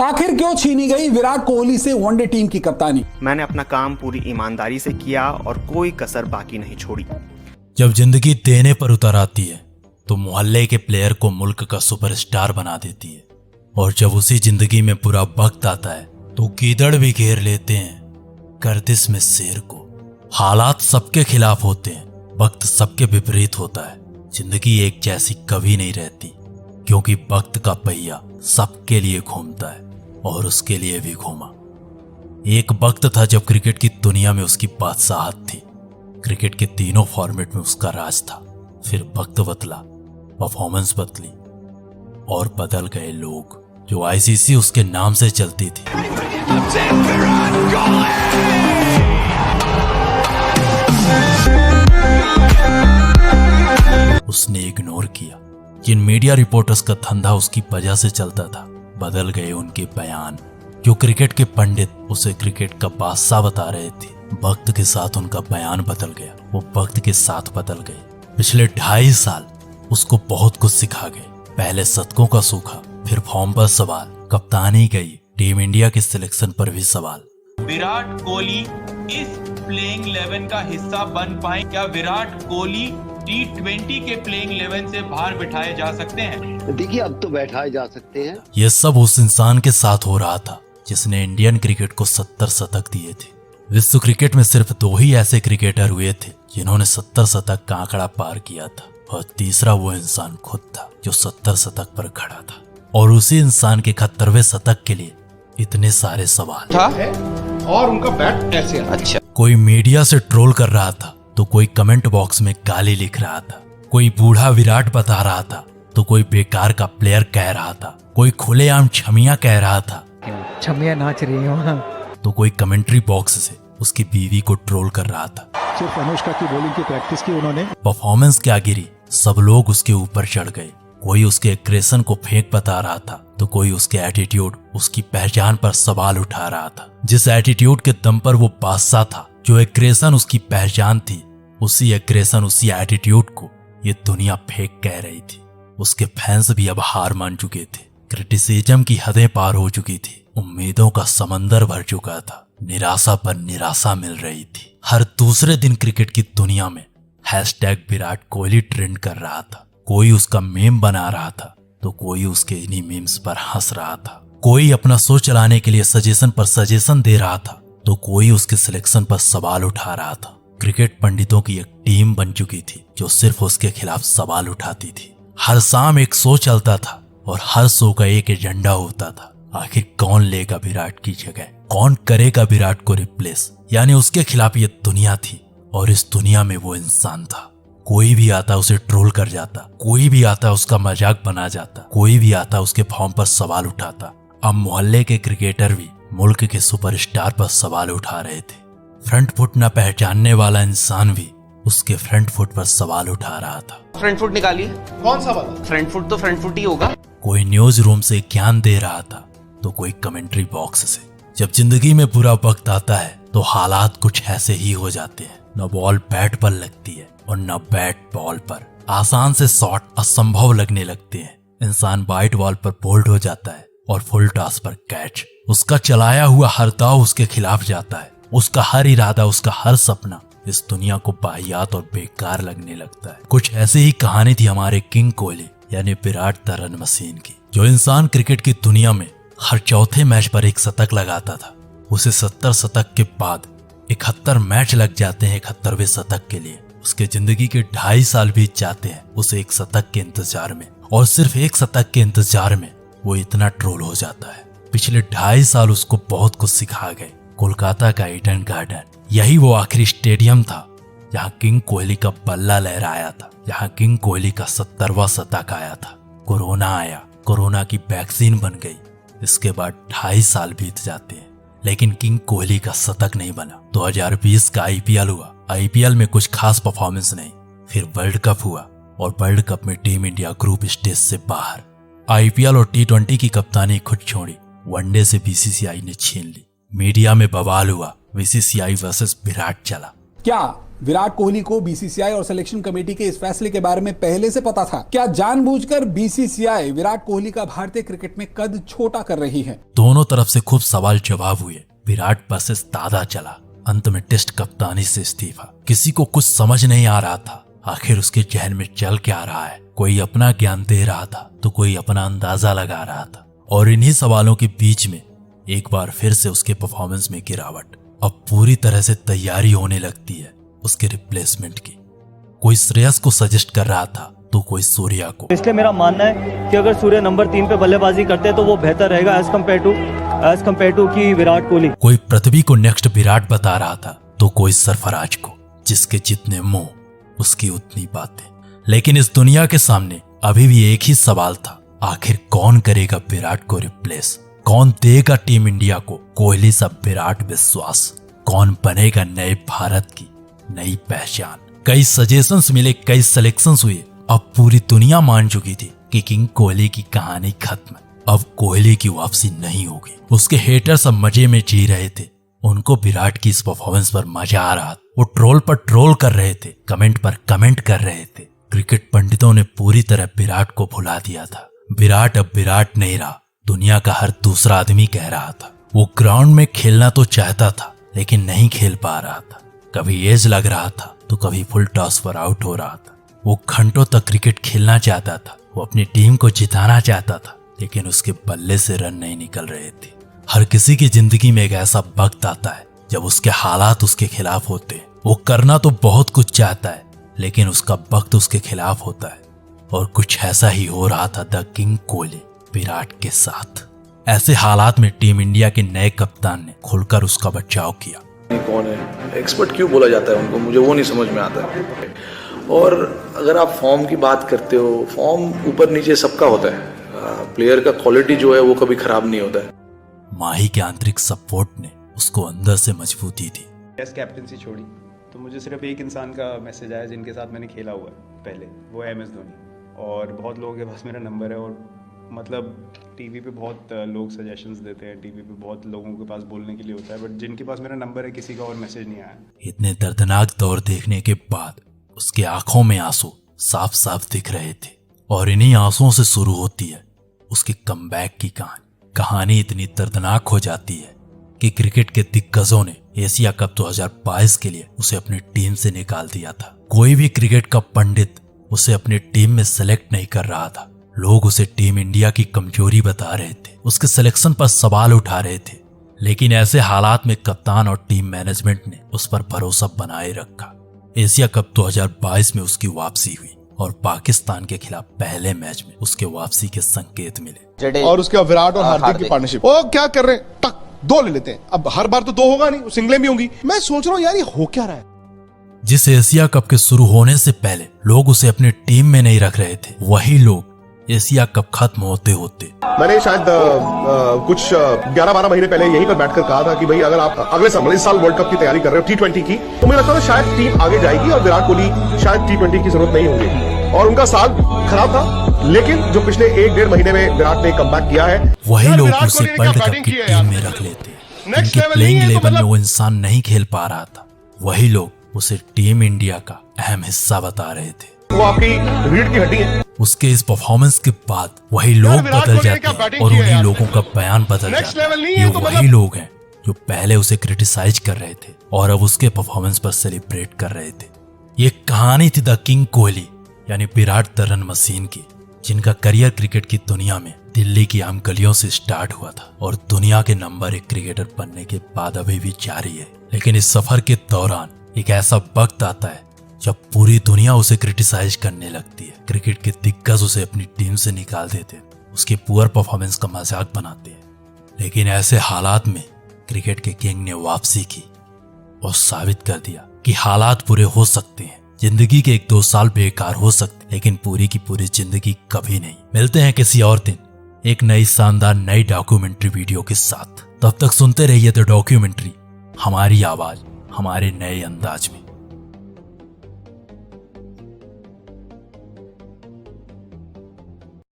आखिर क्यों छीनी गई विराट कोहली से वनडे टीम की कप्तानी? मैंने अपना काम पूरी ईमानदारी से किया और कोई कसर बाकी नहीं छोड़ी। जब जिंदगी देने पर उतर आती है तो मोहल्ले के प्लेयर को मुल्क का सुपरस्टार बना देती है, और जब उसी जिंदगी में बुरा वक्त आता है तो गीदड़ भी घेर लेते हैं गर्दिश में शेर को। हालात सबके खिलाफ होते हैं, वक्त सबके विपरीत होता है। जिंदगी एक जैसी कभी नहीं रहती, क्योंकि वक्त का पहिया सबके लिए घूमता है और उसके लिए भी घूमा। एक वक्त था जब क्रिकेट की दुनिया में उसकी बादशाहत थी, क्रिकेट के तीनों फॉर्मेट में उसका राज था। फिर वक्त बदला, परफॉर्मेंस बदली और बदल गए लोग। जो आईसीसी उसके नाम से चलती थी, उसने इग्नोर किया। जिन मीडिया रिपोर्टर्स का धंधा उसकी वजह से चलता था, बदल गए उनके बयान। जो क्रिकेट के पंडित उसे क्रिकेट का बादशाह बता रहे थे, वक्त के साथ उनका बयान बदल गया। वो वक्त के साथ बदल गए। पिछले 2.5 साल उसको बहुत कुछ सिखा गए। पहले शतकों का सूखा, फिर फॉर्म पर सवाल, कप्तानी गई, टीम इंडिया के सिलेक्शन पर भी सवाल। विराट कोहली इस प्लेइंग 11 का हिस्सा बन पाए? क्या विराट कोहली T20 के प्लेइंग 11 से बाहर बिठाए जा सकते हैं? देखिए, अब तो बैठाए जा सकते हैं। यह सब उस इंसान के साथ हो रहा था जिसने इंडियन क्रिकेट को 70 शतक दिए थे। विश्व क्रिकेट में सिर्फ 2 ही ऐसे क्रिकेटर हुए थे जिन्होंने 70 शतक का आंकड़ा पार किया था, और तीसरा वो इंसान खुद था जो 70 शतक पर खड़ा था। और उसी इंसान के 71वें शतक के लिए इतने सारे सवाल था और उनका बैट ऐसे अच्छा। कोई मीडिया से ट्रोल कर रहा था तो कोई कमेंट बॉक्स में गाली लिख रहा था, कोई बूढ़ा विराट बता रहा था तो कोई बेकार का प्लेयर कह रहा था, कोई खुलेआम छमिया कह रहा था, छमिया नाच रही हो, तो कोई कमेंट्री बॉक्स से उसकी बीवी को ट्रोल कर रहा था। सिर्फ अनुष्का की बॉलिंग की प्रैक्टिस की उन्होंने। परफॉर्मेंस क्या गिरी, सब लोग उसके ऊपर चढ़ गए। कोई उसके एग्रेशन को फेंक बता रहा था तो कोई उसके एटीट्यूड, उसकी पहचान पर सवाल उठा रहा था। जिस एटीट्यूड के दम पर वो बादशाह था, जो एग्रेशन उसकी पहचान थी, उसी एग्रेशन, उसी एटीट्यूड को ये दुनिया फेंक कह रही थी। उसके फैंस भी अब हार मान चुके थे। क्रिटिसिज्म की हदें पार हो चुकी थी। उम्मीदों का समंदर भर चुका था। निराशा पर निराशा मिल रही थी। हर दूसरे दिन क्रिकेट की दुनिया में #विराट कोहली ट्रेंड कर रहा था। कोई उसका मीम बना रहा था तो कोई उसके इन्हीं मीम्स पर हंस रहा था। कोई अपना शो चलाने के लिए सजेशन पर सजेशन दे रहा था तो कोई उसके सिलेक्शन पर सवाल उठा रहा था। क्रिकेट पंडितों की एक टीम बन चुकी थी जो सिर्फ उसके खिलाफ सवाल उठाती थी। हर शाम एक शो चलता था और हर शो का एक एजेंडा होता था। आखिर कौन लेगा विराट की जगह, कौन करेगा विराट को रिप्लेस। यानी उसके खिलाफ ये दुनिया थी और इस दुनिया में वो इंसान था। कोई भी आता उसे ट्रोल कर जाता, कोई भी आता उसका मजाक बना जाता, कोई भी आता उसके फॉर्म पर सवाल उठाता। अब मोहल्ले के क्रिकेटर भी मुल्क के सुपरस्टार पर सवाल उठा रहे थे। फ्रंट फुट न पहचानने वाला इंसान भी उसके फ्रंट फुट पर सवाल उठा रहा था। फ्रंट फुट निकालिए। कौन सा वाला? फ्रंट फुट तो फ्रंट फुट ही होगा। कोई न्यूज रूम से ज्ञान दे रहा था तो कोई कमेंट्री बॉक्स से। जब जिंदगी में बुरा वक्त आता है तो हालात कुछ ऐसे ही हो जाते हैं। न बॉल बैट पर लगती है और न बैट बॉल पर। आसान से शॉट असंभव लगने लगते हैं। इंसान वाइट बॉल पर बोल्ड हो जाता है और फुल टॉस पर कैच। उसका चलाया हुआ हर दाव उसके खिलाफ जाता है। उसका हर इरादा, उसका हर सपना इस दुनिया को वाहियात और बेकार लगने लगता है। कुछ ऐसी ही कहानी थी हमारे किंग कोहली यानी विराट द रन मशीन की। जो इंसान क्रिकेट की दुनिया में हर चौथे मैच पर एक शतक लगाता था, उसे 70 शतक के बाद 71 मैच लग जाते हैं 71वें शतक के लिए। उसके जिंदगी के 2.5 साल बीत जाते हैं उसे एक शतक के इंतजार में, और सिर्फ एक शतक के इंतजार में वो इतना ट्रोल हो जाता है। पिछले 2.5 साल उसको बहुत कुछ सिखा गए। कोलकाता का ईडन गार्डन, यही वो आखिरी स्टेडियम था जहाँ किंग कोहली का बल्ला लहराया था, जहाँ किंग कोहली का 70वां शतक आया था। कोरोना आया, कोरोना की वैक्सीन बन गई। इसके बाद 2.5 साल बीत जाते हैं लेकिन किंग कोहली का शतक नहीं बना। 2020 का आईपीएल हुआ। आईपीएल में कुछ खास परफॉर्मेंस नहीं। फिर वर्ल्ड कप हुआ और वर्ल्ड कप में टीम इंडिया ग्रुप स्टेज से बाहर। आईपीएल और T20 की कप्तानी खुद छोड़ी, वनडे से बीसीसीआई ने छीन ली। मीडिया में बवाल हुआ, बीसीसीआई वर्सेस विराट चला। क्या विराट कोहली को बीसीसीआई और सिलेक्शन कमेटी के इस फैसले के बारे में पहले से पता था? क्या जानबूझकर बीसीसीआई विराट कोहली का भारतीय क्रिकेट में कद छोटा कर रही है? दोनों तरफ से खूब सवाल जवाब हुए। विराट वर्सेस दादा चला। अंत में टेस्ट कप्तानी से इस्तीफा। किसी को कुछ समझ नहीं आ रहा था आखिर उसके जहन में चल क्या रहा है। कोई अपना ज्ञान दे रहा था तो कोई अपना अंदाजा लगा रहा था। और इन्हीं सवालों के बीच में एक बार फिर से उसके परफॉर्मेंस में गिरावट। अब पूरी तरह से तैयारी होने लगती है उसके रिप्लेसमेंट की। कोई श्रेयस को सजेस्ट कर रहा था तो कोई सूर्या को। इसलिए मेरा मानना है कि अगर सूर्य नंबर 3 पे बल्लेबाजी करते हैं तो वो बेहतर रहेगा एज कम्पेयर टू की विराट कोहली। कोई पृथ्वी को नेक्स्ट विराट बता रहा था तो कोई सरफराज को, जिसके जितने मुंह उसकी उतनी बातें। लेकिन इस दुनिया के सामने अभी भी एक ही सवाल था, आखिर कौन करेगा विराट को रिप्लेस? कौन देगा टीम इंडिया को कोहली सा विराट विश्वास? कौन बनेगा नए भारत की नई पहचान? कई सजेशंस मिले, कई सिलेक्शंस हुए। अब पूरी दुनिया मान चुकी थी कि किंग कोहली की कहानी खत्म। अब कोहली की वापसी नहीं होगी। उसके हेटर्स अब मजे में जी रहे थे। उनको विराट की इस परफॉर्मेंस पर मजा आ रहा था। वो ट्रोल पर ट्रोल कर रहे थे, कमेंट पर कमेंट कर रहे थे। क्रिकेट पंडितों ने पूरी तरह विराट को भुला दिया था। विराट अब विराट नहीं रहा, दुनिया का हर दूसरा आदमी कह रहा था। वो ग्राउंड में खेलना तो चाहता था लेकिन नहीं खेल पा रहा था। कभी एज लग रहा था तो कभी फुल टॉस पर आउट हो रहा था। वो घंटों तक क्रिकेट खेलना चाहता था, वो अपनी टीम को जिताना चाहता था, लेकिन उसके बल्ले से रन नहीं निकल रहे थे। हर किसी की जिंदगी में एक ऐसा वक्त आता है जब उसके हालात उसके खिलाफ होते हैं। वो करना तो बहुत कुछ चाहता है लेकिन उसका वक्त उसके खिलाफ होता है। और कुछ ऐसा ही हो रहा था द किंग कोहली विराट के साथ। ऐसे हालात में टीम इंडिया के नए कप्तान ने खुलकर उसका बचाव किया। कौन है, एक्सपर्ट क्यों बोला जाता है उनको, मुझे वो नहीं समझ में आता है। और अगर आप फॉर्म की बात करते हो, फॉर्म ऊपर नीचे सबका होता है। प्लेयर का क्वालिटी जो है वो कभी खराब नहीं होता है। माही के आंतरिक सपोर्ट ने उसको अंदर से मजबूती दी। टेस्ट कैप्टनसी छोड़ी तो मुझे सिर्फ एक इंसान का मैसेज आया जिनके साथ मैंने खेला हुआ है पहले, वो है MS धोनी। और बहुत लोगों के पास मेरा नंबर है और मतलब टीवी पे बहुत लोग सजेशंस देते हैं, टीवी पे बहुत लोगों के पास बोलने के लिए होता है, बट जिनके पास मेरा नंबर है किसी का और मैसेज नहीं आया। इतने दर्दनाक दौर देखने के बाद उसके आंखों में आंसू साफ साफ दिख रहे थे। और इन्हीं आंसुओं से शुरू होती है उसकी कमबैक की कहानी। कहानी इतनी दर्दनाक हो जाती है कि क्रिकेट के दिग्गजों ने एशिया कप 2022 के लिए उसे अपनी टीम से निकाल दिया था। कोई भी क्रिकेट का पंडित उसे अपनी टीम में सेलेक्ट नहीं कर रहा था। लोग उसे टीम इंडिया की कमजोरी बता रहे थे, उसके सिलेक्शन पर सवाल उठा रहे थे। लेकिन ऐसे हालात में कप्तान और टीम मैनेजमेंट ने उस पर भरोसा बनाए रखा। एशिया कप 2022 में उसकी वापसी हुई और पाकिस्तान के खिलाफ पहले मैच में उसके वापसी के संकेत मिले। और उसके विराट और हार्दिक की पार्टनरशिप, ओ क्या कर रहे हैं, टक 2 ले लेते हैं। अब हर बार तो 2 होगा नहीं, सिंगलें भी होंगी। मैं सोच रहा हूँ यार ये हो क्या रहा है। जिस एशिया कप के शुरू होने से पहले लोग उसे अपनी टीम में नहीं रख रहे थे, वही लोग एशिया कप खत्म होते होते मैंने शायद कुछ 11-12 महीने पहले यहीं पर बैठकर कहा था कि भाई अगर आप अगले इस साल वर्ल्ड कप की तैयारी कर रहे हो T20 की, तो मुझे लगता था शायद टीम आगे जाएगी और विराट कोहली शायद T20 की जरूरत नहीं होगी। और उनका साल खराब था, लेकिन जो पिछले 1-1.5 महीने में विराट ने कमबैक किया है, वही लोग उसे वर्ल्ड कप की टीम में रख लेते हैं। उनके प्लेइंग लेवल में वो इंसान नहीं खेल पा रहा था, वही लोग उसे टीम इंडिया का अहम हिस्सा बता रहे थे। वो आपकी रीढ़ की हड्डी है। उसके इस परफॉर्मेंस के बाद वही लोग बदल जाते हैं और उन्हीं लोगों का बयान बदल जाता है। ये वही लोग हैं जो पहले उसे क्रिटिसाइज कर रहे थे और अब उसके परफॉर्मेंस पर सेलिब्रेट कर रहे थे। ये कहानी थी द किंग कोहली यानी विराट द रन मशीन की, जिनका करियर क्रिकेट की दुनिया में दिल्ली की आम गलियों से स्टार्ट हुआ था और दुनिया के नंबर 1 क्रिकेटर बनने के बाद अभी भी जारी है। लेकिन इस सफर के दौरान एक ऐसा वक्त आता है जब पूरी दुनिया उसे क्रिटिसाइज करने लगती है। क्रिकेट के दिग्गज उसे अपनी टीम से निकाल देते हैं, उसकी पुअर परफॉर्मेंस का मजाक बनाते हैं। लेकिन ऐसे हालात में क्रिकेट के किंग ने वापसी की और साबित कर दिया कि हालात बुरे हो सकते हैं, जिंदगी के 1-2 साल बेकार हो सकते, लेकिन पूरी की पूरी जिंदगी कभी नहीं। मिलते हैं किसी और दिन एक नई शानदार नई डॉक्यूमेंट्री वीडियो के साथ। तब तक सुनते रहिए द डॉक्यूमेंट्री, हमारी आवाज हमारे नए अंदाज में।